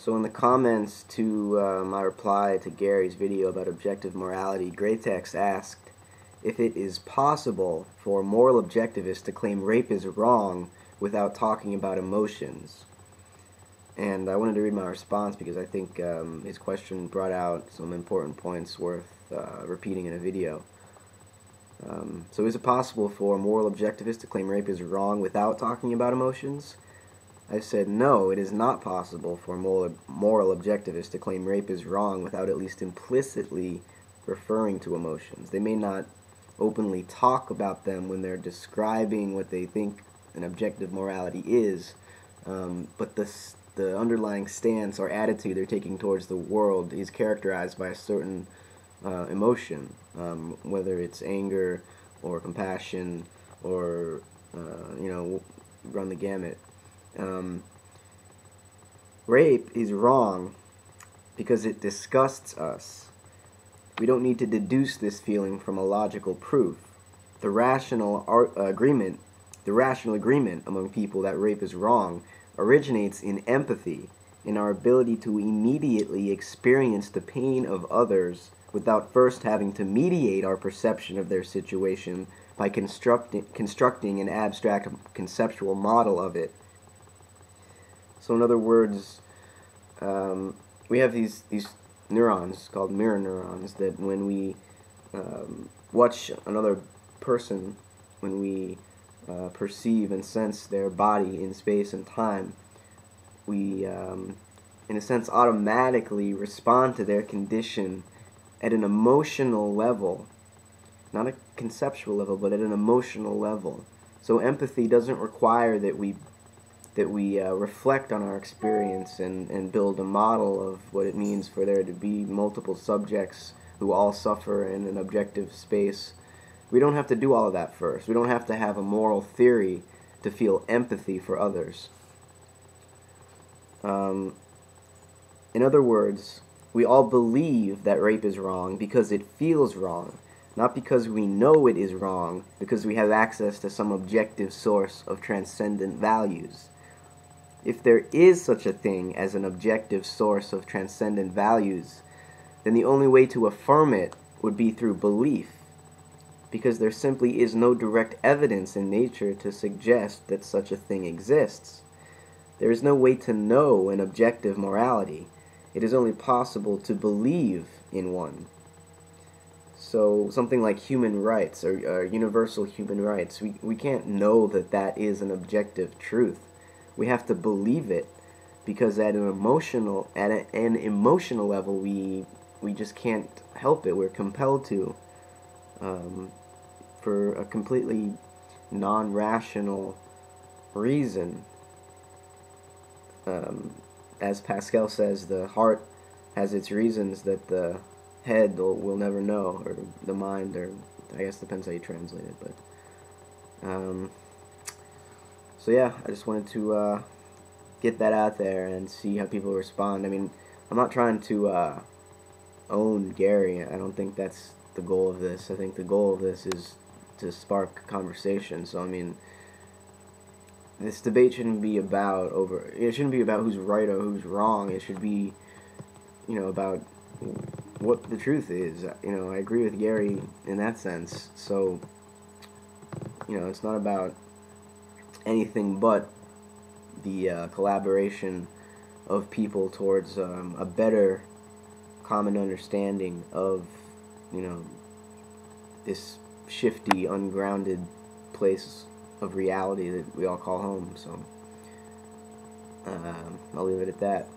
So in the comments to my reply to Gary's video about objective morality, Greytext asked if it is possible for moral objectivists to claim rape is wrong without talking about emotions. And I wanted to read my response because I think his question brought out some important points worth repeating in a video. So is it possible for moral objectivists to claim rape is wrong without talking about emotions? I said no, it is not possible for moral objectivists to claim rape is wrong without at least implicitly referring to emotions. They may not openly talk about them when they're describing what they think an objective morality is, but the underlying stance or attitude they're taking towards the world is characterized by a certain emotion, whether it's anger or compassion or, run the gamut. Rape is wrong because it disgusts us. We don't need to deduce this feeling from a logical proof. The rational agreement among people that rape is wrong originates in empathy, in our ability to immediately experience the pain of others without first having to mediate our perception of their situation by constructing an abstract conceptual model of it. So in other words, we have these neurons called mirror neurons that when we watch another person, when we perceive and sense their body in space and time, we, in a sense, automatically respond to their condition at an emotional level, not a conceptual level, but at an emotional level. So empathy doesn't require that we reflect on our experience and build a model of what it means for there to be multiple subjects who all suffer in an objective space. We don't have to do all of that first. We don't have to have a moral theory to feel empathy for others. In other words, we all believe that rape is wrong because it feels wrong, not because we know it is wrong, because we have access to some objective source of transcendent values. If there is such a thing as an objective source of transcendent values, then the only way to affirm it would be through belief, because there simply is no direct evidence in nature to suggest that such a thing exists. There is no way to know an objective morality. It is only possible to believe in one. So something like human rights or universal human rights, we can't know that that is an objective truth. We have to believe it, because at an emotional level we just can't help it. We're compelled to, for a completely non-rational reason. As Pascal says, the heart has its reasons that the head will never know, or the mind, or I guess depends how you translate it. But so yeah, I just wanted to get that out there and see how people respond. I mean, I'm not trying to own Gary. I don't think that's the goal of this. I think the goal of this is to spark conversation. So I mean, this debate shouldn't be about it shouldn't be about who's right or who's wrong. It should be, about what the truth is. I agree with Gary in that sense. So, it's not about anything but the collaboration of people towards a better common understanding of, this shifty, ungrounded place of reality that we all call home. So I'll leave it at that.